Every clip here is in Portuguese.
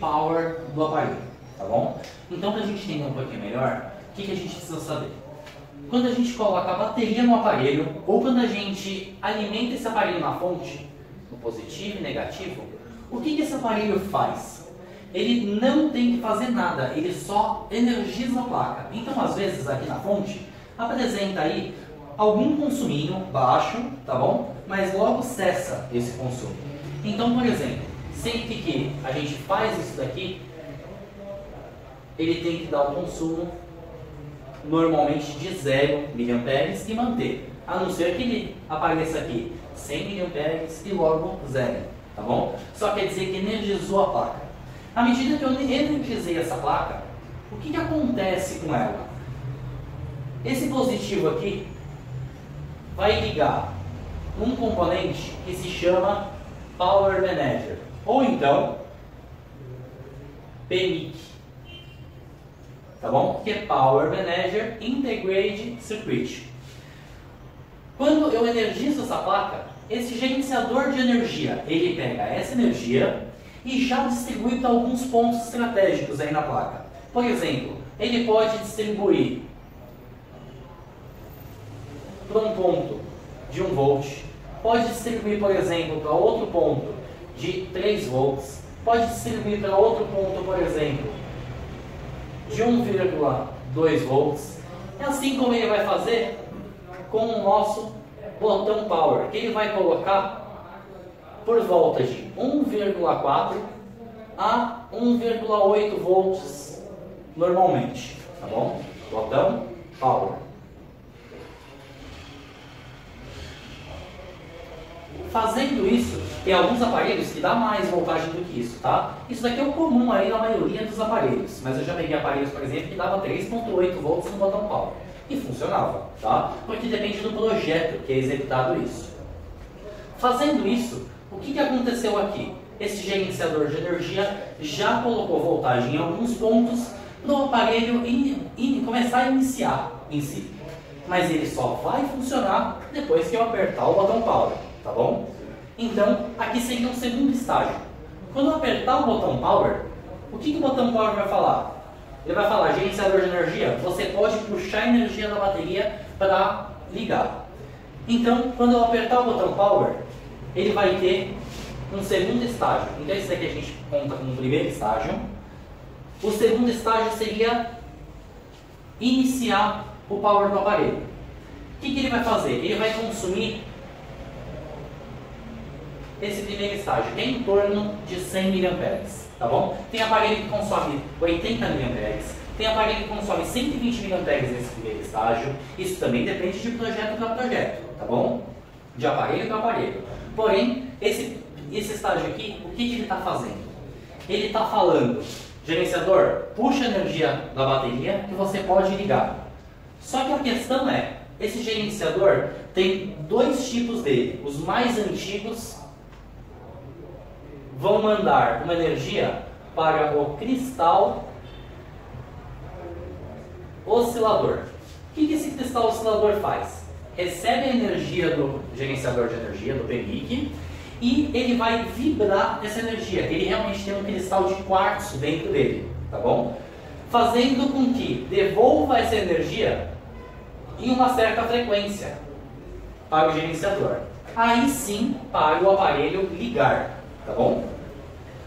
power do aparelho, tá bom? Então, para a gente entender um pouquinho melhor, o que a gente precisa saber? Quando a gente coloca a bateria no aparelho, ou quando a gente alimenta esse aparelho na fonte, no positivo e negativo, o que esse aparelho faz? Ele não tem que fazer nada, ele só energiza a placa. Então, às vezes, aqui na fonte, apresenta aí algum consuminho baixo, tá bom? Mas logo cessa esse consumo. Então, por exemplo, sempre que a gente faz isso daqui, ele tem que dar um consumo normalmente de 0 mA e manter. A não ser que ele apareça aqui 100 mA e logo 0, tá bom? Só quer dizer que energizou a placa. À medida que eu energizei essa placa, o que acontece com ela? Esse positivo aqui vai ligar um componente que se chama Power Manager, ou então PMIC, tá bom? Que é Power Manager Integrated Circuit. Quando eu energizo essa placa, esse gerenciador de energia, ele pega essa energia e já distribui para alguns pontos estratégicos aí na placa. Por exemplo, ele pode distribuir para um ponto de 1 volt, pode distribuir, por exemplo, para outro ponto de 3 volts, pode distribuir para outro ponto, por exemplo, de 1,2 volts. É assim como ele vai fazer com o nosso botão Power, que ele vai colocar por volta de 1,4 a 1,8 volts normalmente, tá bom? Botão Power. Fazendo isso, tem alguns aparelhos que dá mais voltagem do que isso, tá? Isso daqui é o comum aí na maioria dos aparelhos, mas eu já peguei aparelhos, por exemplo, que dava 3,8 volts no botão Power e funcionava, tá? Porque depende do projeto que é executado isso. Fazendo isso, o que aconteceu aqui? Esse gerenciador de energia já colocou voltagem em alguns pontos para o aparelho começar a iniciar em si, mas ele só vai funcionar depois que eu apertar o botão Power. Tá bom? Então, aqui seria um segundo estágio. Quando eu apertar o botão Power, o que o botão Power vai falar? Ele vai falar, gerenciador de energia, você pode puxar a energia da bateria para ligar. Então, quando eu apertar o botão Power, ele vai ter um segundo estágio. Então, esse daqui a gente conta como o primeiro estágio. O segundo estágio seria iniciar o Power do aparelho. O que ele vai fazer? Ele vai consumir esse primeiro estágio, que é em torno de 100 mA, tá bom? Tem aparelho que consome 80 mA, tem aparelho que consome 120 mA nesse primeiro estágio. Isso também depende de projeto para projeto, tá bom? De aparelho para aparelho. Porém, esse estágio aqui, o que ele está fazendo? Ele está falando, gerenciador, puxa a energia da bateria que você pode ligar. Só que a questão é, esse gerenciador tem dois tipos dele. Os mais antigos vão mandar uma energia para o cristal oscilador. O que esse cristal oscilador faz? Recebe a energia do gerenciador de energia, do PMIC, e ele vai vibrar essa energia. Ele realmente tem um cristal de quartzo dentro dele, tá bom? Fazendo com que devolva essa energia em uma certa frequência para o gerenciador. Aí sim, para o aparelho ligar, tá bom?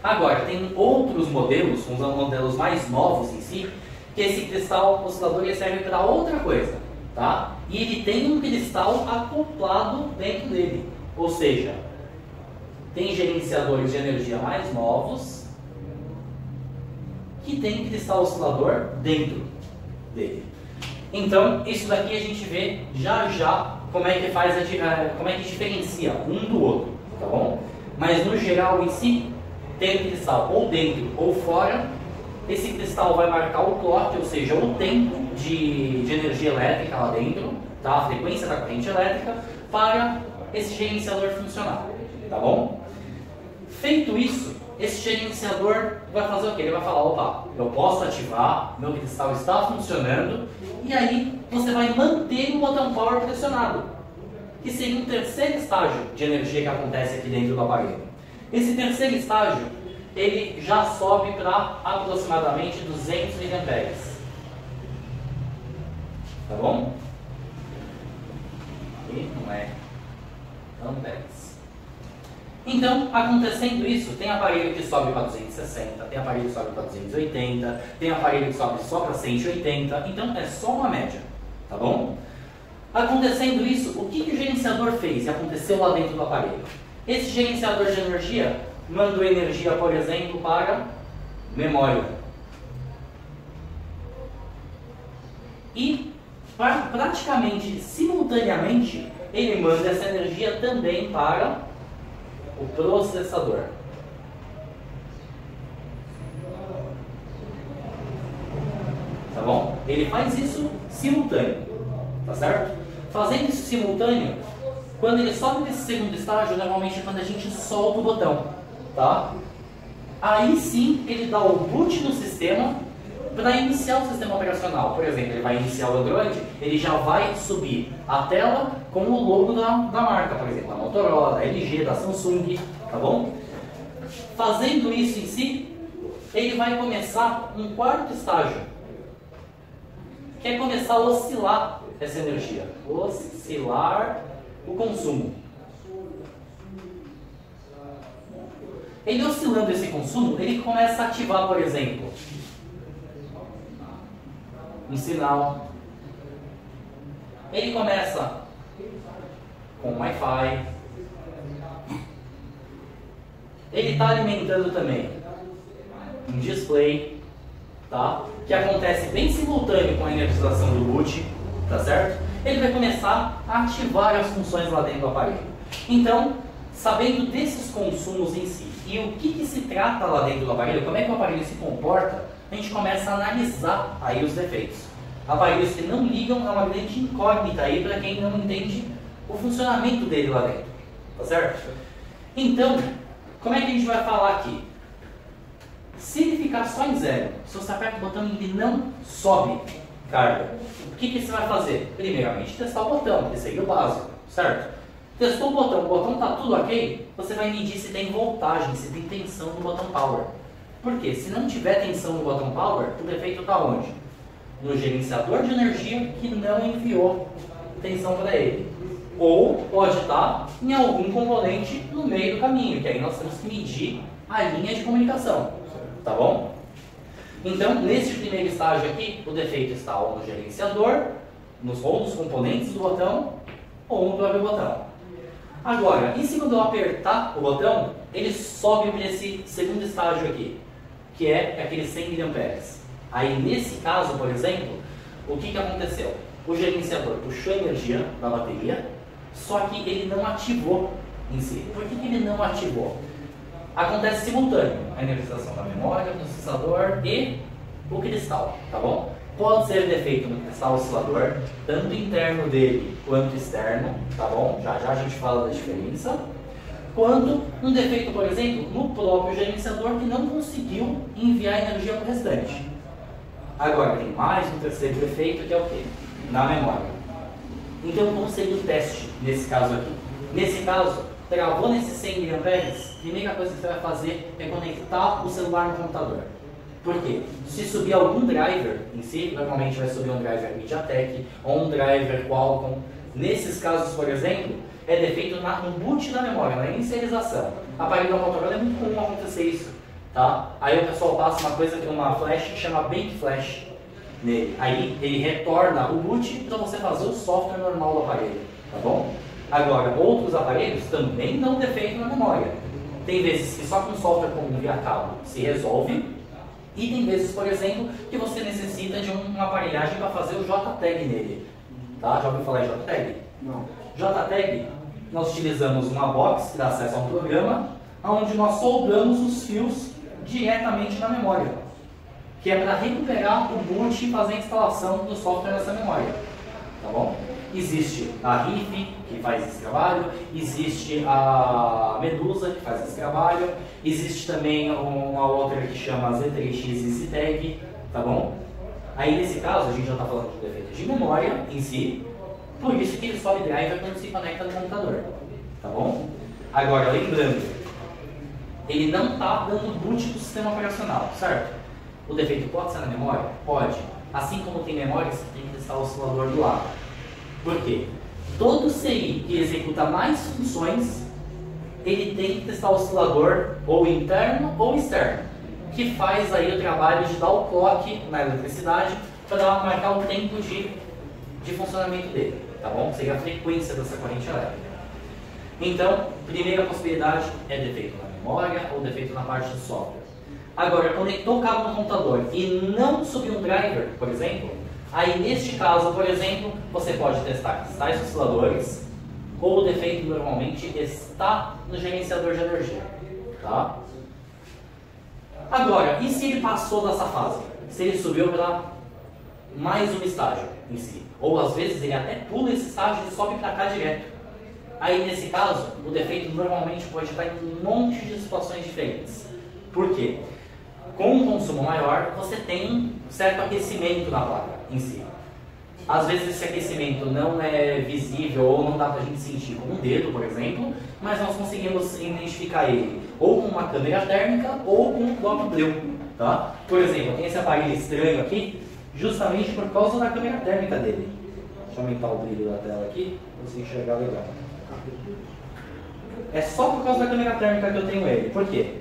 Agora, tem outros modelos, uns modelos mais novos em si, que esse cristal oscilador ele serve para outra coisa, tá? E ele tem um cristal acoplado dentro dele, ou seja, tem gerenciadores de energia mais novos que tem cristal oscilador dentro dele. Então, isso daqui a gente vê já como é que faz como é que diferencia um do outro, tá bom? Mas no geral em si, tem o cristal ou dentro ou fora. Esse cristal vai marcar o clock, ou seja, o tempo de energia elétrica lá dentro, tá? A frequência da corrente elétrica, para esse gerenciador funcionar, tá bom? Feito isso, esse gerenciador vai fazer o quê? Ele vai falar, opa, eu posso ativar, meu cristal está funcionando, e aí você vai manter o botão Power pressionado, que seria um terceiro estágio de energia que acontece aqui dentro do aparelho. Esse terceiro estágio, ele já sobe para aproximadamente 200 mA. Tá bom? E não é amperes. Então, acontecendo isso, tem aparelho que sobe para 260, tem aparelho que sobe para 280, tem aparelho que sobe só para 180, então é só uma média, tá bom? Acontecendo isso, o que o gerenciador fez e aconteceu lá dentro do aparelho? Esse gerenciador de energia mandou energia, por exemplo, para memória. E praticamente simultaneamente ele manda essa energia também para o processador. Tá bom? Ele faz isso simultâneo, tá certo? Fazendo isso simultâneo, quando ele sobe nesse segundo estágio, normalmente é quando a gente solta o botão, tá? Aí sim ele dá o boot no sistema para iniciar o sistema operacional. Por exemplo, ele vai iniciar o Android, ele já vai subir a tela com o logo da marca, por exemplo, da Motorola, da LG, da Samsung, tá bom? Fazendo isso em si, ele vai começar um quarto estágio, que é começar a oscilar essa energia, oscilar o consumo. Ele oscilando esse consumo, ele começa a ativar, por exemplo, um sinal. Ele começa com Wi-Fi. Ele está alimentando também um display, tá? Que acontece bem simultâneo com a energização do boot, tá certo? Ele vai começar a ativar as funções lá dentro do aparelho. Então, sabendo desses consumos em si e o que se trata lá dentro do aparelho, como é que o aparelho se comporta, a gente começa a analisar aí os defeitos. Aparelhos que não ligam é uma grande incógnita aí para quem não entende o funcionamento dele lá dentro, tá certo? Então, como é que a gente vai falar aqui? Se ele ficar só em zero, se você aperta o botão e ele não sobe carga, o que você vai fazer? Primeiramente, testar o botão, que seria o básico, certo? Testou o botão está tudo ok, você vai medir se tem voltagem, se tem tensão no botão power. Por quê? Se não tiver tensão no botão power, o defeito está onde? No gerenciador de energia que não enviou tensão para ele. Ou pode estar em algum componente no meio do caminho, que aí nós temos que medir a linha de comunicação, tá bom? Então, nesse primeiro estágio aqui, o defeito está ou no gerenciador, ou nos componentes do botão, ou no próprio botão. Agora, e se quando eu apertar o botão, ele sobe para esse segundo estágio aqui, que é aquele 100 mA. Aí, nesse caso, por exemplo, o que aconteceu? O gerenciador puxou a energia da bateria, só que ele não ativou em si. Por que ele não ativou? Acontece simultâneo a energização da memória, do processador e o cristal, tá bom? Pode ser defeito no cristal oscilador, tanto interno dele quanto externo, tá bom? Já já a gente fala da diferença. Quanto um defeito, por exemplo, no próprio gerenciador que não conseguiu enviar energia para o restante. Agora, tem mais um terceiro defeito que é o quê? Na memória. Então, como seria o teste nesse caso aqui? Nesse caso, travou nesses 100 mA, a primeira coisa que você vai fazer é conectar o celular no computador. Por quê? Se subir algum driver em si, normalmente vai subir um driver MediaTek ou um driver Qualcomm. Nesses casos, por exemplo, é defeito no boot da memória, na inicialização. Aparelho da Motorola é muito comum acontecer isso, tá? Aí o pessoal passa uma coisa que é uma flash que chama Bake Flash nele. Aí ele retorna o boot para você fazer o software normal do aparelho, tá bom? Agora, outros aparelhos também dão defeito na memória. Tem vezes que só com software comum via cabo se resolve, e tem vezes, por exemplo, que você necessita de uma aparelhagem para fazer o JTAG nele. Tá? Já ouviu falar em JTAG? Não. JTAG, nós utilizamos uma box que dá acesso a um programa, onde nós soldamos os fios diretamente na memória, que é para recuperar o boot e fazer a instalação do software nessa memória. Tá bom? Existe a RIF, que faz esse trabalho, existe a Medusa, que faz esse trabalho, existe também uma outra que chama Z3X EasyTag, tá bom? Aí nesse caso a gente já está falando de defeito de memória em si, por isso que ele sobe driver quando se conecta no computador, tá bom? Agora, lembrando, ele não está dando boot do sistema operacional, certo? O defeito pode ser na memória? Pode. Assim como tem memória, você tem que testar o oscilador do lado. Por quê? Todo CI que executa mais funções, ele tem que testar o oscilador ou interno ou externo, que faz aí o trabalho de dar o clock na eletricidade para marcar o tempo de funcionamento dele, tá bom? Seria a frequência dessa corrente elétrica. Então, primeira possibilidade é defeito na memória ou defeito na parte de software. Agora, conectou o cabo no computador e não subiu um driver, por exemplo, aí neste caso, por exemplo, você pode testar tais osciladores ou o defeito normalmente está no gerenciador de energia, tá? Agora, e se ele passou dessa fase? Se ele subiu para mais um estágio em si? Ou às vezes ele até pula esse estágio e sobe para cá direto. Aí nesse caso, o defeito normalmente pode estar em um monte de situações diferentes. Por quê? Com um consumo maior, você tem um certo aquecimento na placa em si. Às vezes esse aquecimento não é visível ou não dá para a gente sentir com um dedo, por exemplo, mas nós conseguimos identificar ele ou com uma câmera térmica ou com um Doppler, tá? Por exemplo, tem esse aparelho estranho aqui, justamente por causa da câmera térmica dele. Deixa eu aumentar o brilho da tela aqui, para você enxergar legal. É só por causa da câmera térmica que eu tenho ele. Por quê?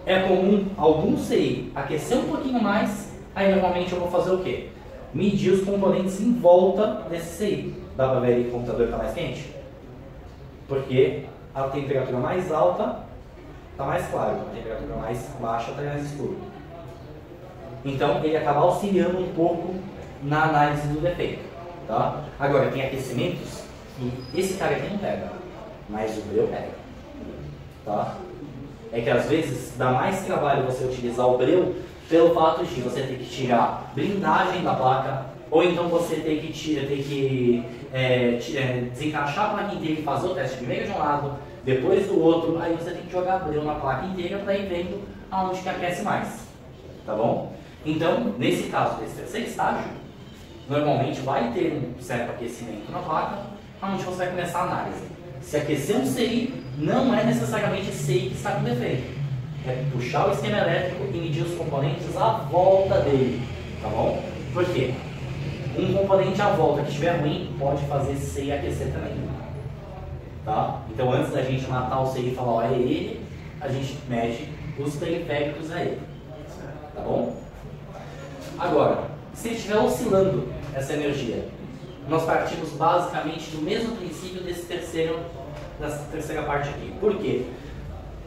É comum algum CI aquecer um pouquinho mais, aí normalmente eu vou fazer o quê? Medir os componentes em volta desse CI. Dá para ver aí que o computador está mais quente? Porque a temperatura mais alta está mais claro, a temperatura mais baixa está mais escuro. Então ele acaba auxiliando um pouco na análise do defeito. Tá? Agora, tem aquecimentos que esse cara aqui não pega, mas o breu pega. Tá? É que às vezes dá mais trabalho você utilizar o breu pelo fato de você ter que tirar blindagem da placa, ou então você ter que desencaixar a placa inteira e fazer o teste primeiro de um lado, depois do outro, aí você tem que jogar breu na placa inteira para ir vendo aonde que aquece mais. Tá bom? Então, nesse caso desse terceiro estágio, normalmente vai ter um certo aquecimento na placa, onde você vai começar a análise. Se aquecer um CI, não é necessariamente esse CI que está com defeito. É puxar o esquema elétrico e medir os componentes à volta dele, tá bom? Por quê? Um componente à volta que estiver ruim pode fazer esse CI aquecer também. Tá? Então antes da gente matar o CI e falar, ó, é ele, a gente mede os periféricos a ele. Tá bom? Agora, se ele estiver oscilando essa energia, nós partimos basicamente do mesmo princípio dessa terceira parte aqui. Por quê?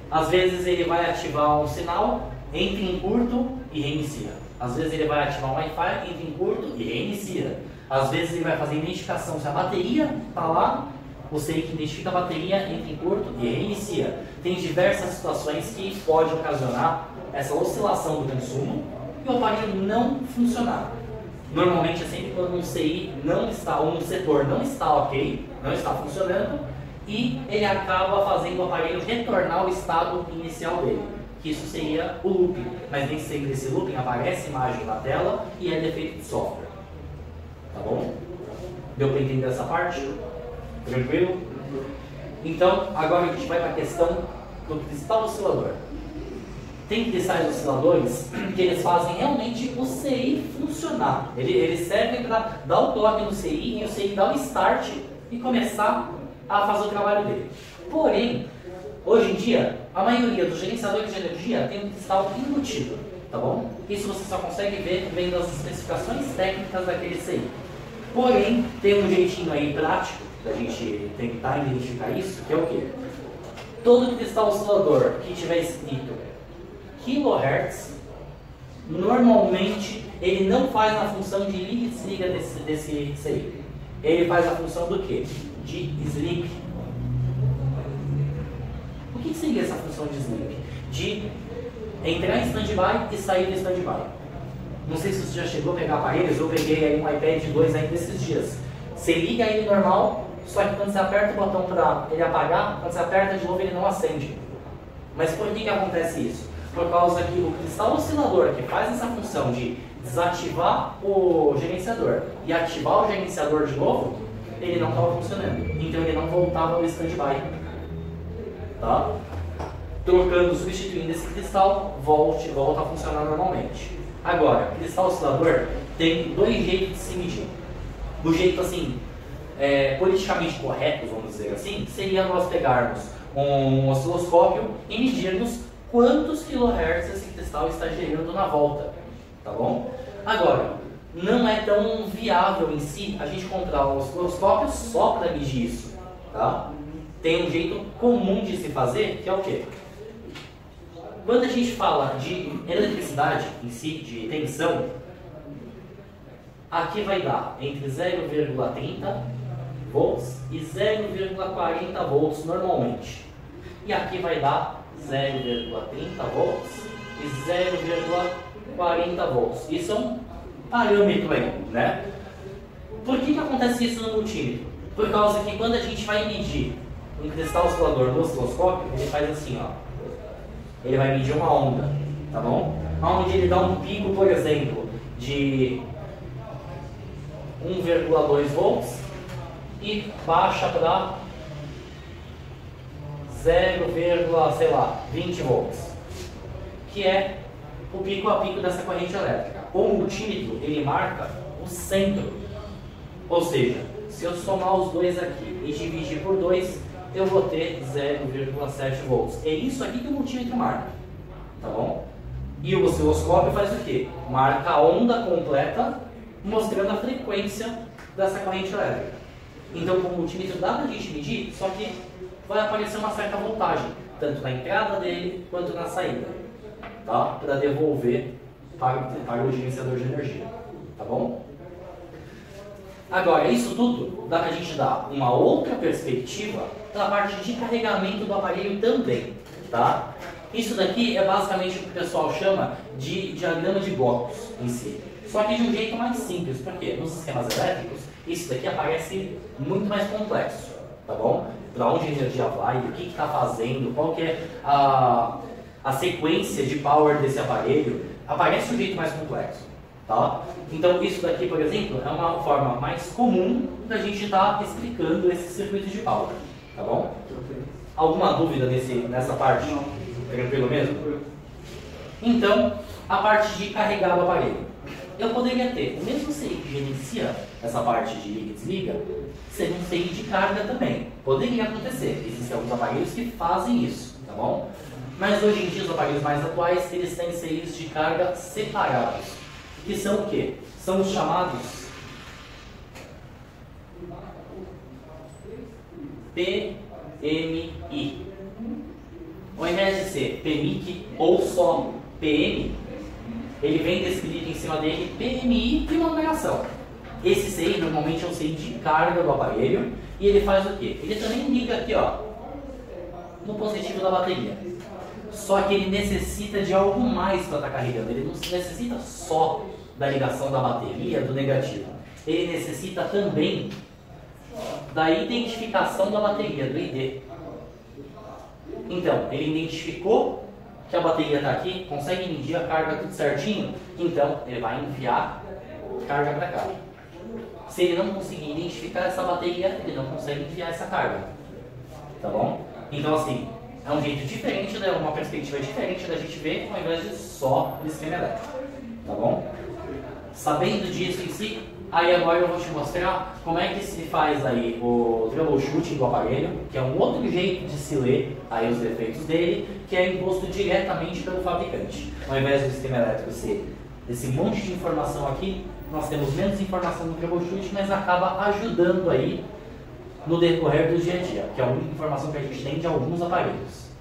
Às vezes ele vai ativar um sinal, entra em curto e reinicia. Às vezes ele vai ativar um Wi-Fi, entra em curto e reinicia. Às vezes ele vai fazer identificação se a bateria está lá, o CI que identifica a bateria entra em curto e reinicia. Tem diversas situações que pode ocasionar essa oscilação do consumo e o aparelho não funcionar. Normalmente é sempre quando um CI não está, ou um setor não está ok, não está funcionando, e ele acaba fazendo o aparelho retornar ao estado inicial dele, que isso seria o looping, mas nem sempre esse looping aparece imagem na tela e é defeito de software. Tá bom? Deu para entender essa parte? Tranquilo? Então, agora a gente vai para a questão do cristal oscilador. Tem cristais osciladores que eles fazem realmente o CI funcionar. Eles servem para dar o toque no CI e o CI dar o start e começar a fazer o trabalho dele. Porém, hoje em dia, a maioria dos gerenciadores de energia tem um cristal embutido, tá bom? Isso você só consegue ver vendo as especificações técnicas daquele CI. Porém, tem um jeitinho aí prático da gente tentar identificar isso, que é o quê? Todo cristal oscilador que tiver escrito kHz, normalmente ele não faz a função de liga e desliga desse CI. Ele faz a função do quê? De sleep. O que seria essa função de sleep? De entrar em stand-by e sair do stand-by. Não sei se você já chegou a pegar aparelhos, eu peguei aí um iPad 2 ainda esses dias. Você liga ele normal, só que quando você aperta o botão para ele apagar, quando você aperta de novo ele não acende. Mas por que acontece isso? Por causa que o cristal oscilador que faz essa função de desativar o gerenciador e ativar o gerenciador de novo, ele não estava funcionando. Então ele não voltava ao stand-by. Tá? trocando, substituindo esse cristal, volta a funcionar normalmente. Agora, cristal oscilador tem dois jeitos de se medir. O jeito assim, politicamente correto, vamos dizer assim, seria nós pegarmos um osciloscópio e medirmos quantos kHz esse cristal está gerando na volta, tá bom? Agora, não é tão viável em si a gente comprar um osciloscópio só para medir isso, tá? Tem um jeito comum de se fazer, que é o quê? Quando a gente fala de eletricidade em si, de tensão, aqui vai dar entre 0,30 volts e 0,40 volts normalmente. E aqui vai dar 0,30 volts e 0,40 volts. Isso é um parâmetro aí, né? Por que acontece isso no multímetro? Por causa que quando a gente vai medir um cristal oscilador no osciloscópio, ele faz assim, ó. Ele vai medir uma onda, tá bom? Onde ele dá um pico, por exemplo, de 1,2 volts e baixa para 0,20 volts, que é o pico a pico dessa corrente elétrica. O multímetro, ele marca o centro, ou seja, se eu somar os dois aqui e dividir por 2, eu vou ter 0,7 volts. É isso aqui que o multímetro marca, tá bom? E o osciloscópio faz o quê? Marca a onda completa, mostrando a frequência dessa corrente elétrica. Então, com o multímetro dá pra gente medir, só que vai aparecer uma certa voltagem, tanto na entrada dele quanto na saída, tá? Para devolver para o gerenciador de energia, tá bom? Agora, isso tudo dá pra gente dar uma outra perspectiva para a parte de carregamento do aparelho também, tá? Isso daqui é basicamente o que o pessoal chama de diagrama de blocos em si. Só que de um jeito mais simples, porque nos sistemas elétricos, isso daqui aparece muito mais complexo, tá bom? Para onde a energia vai, o que está fazendo, qual que é a sequência de power desse aparelho, aparece de um jeito mais complexo, tá? Então isso daqui, por exemplo, é uma forma mais comum da gente estar explicando esses circuitos de power, tá bom? Alguma dúvida nessa parte? Tranquilo mesmo? Então, a parte de carregar o aparelho. Eu poderia ter o mesmo CI que gerencia essa parte de liga e desliga, ser um CI de carga também. Poderia acontecer. Existem alguns aparelhos que fazem isso, tá bom? Mas hoje em dia, os aparelhos mais atuais, eles têm CIs de carga separados. Que são o quê? São os chamados PMI. Ao invés de ser PMIC ou só PM, ele vem descrito em cima dele PMI e uma numeração. Esse CI normalmente é um CI de carga do aparelho e ele faz o quê? Ele também liga aqui, ó, no positivo da bateria. Só que ele necessita de algo mais para estar carregando. Ele não necessita só da ligação da bateria do negativo. Ele necessita também da identificação da bateria, do ID. Então, ele identificou que a bateria está aqui, consegue medir a carga tudo certinho, então ele vai enviar carga para cá. Se ele não conseguir identificar essa bateria, ele não consegue enviar essa carga, tá bom? Então assim, é um jeito diferente, né? Uma perspectiva diferente da gente ver, ao invés de só o esquema elétrico, tá bom? Sabendo disso em si, aí agora eu vou te mostrar como é que se faz aí o troubleshooting do aparelho, que é um outro jeito de se ler aí os defeitos dele, que é imposto diretamente pelo fabricante. Ao invés do sistema elétrico ser esse monte de informação aqui, nós temos menos informação no troubleshooting, mas acaba ajudando aí no decorrer do dia a dia, que é a única informação que a gente tem de alguns aparelhos.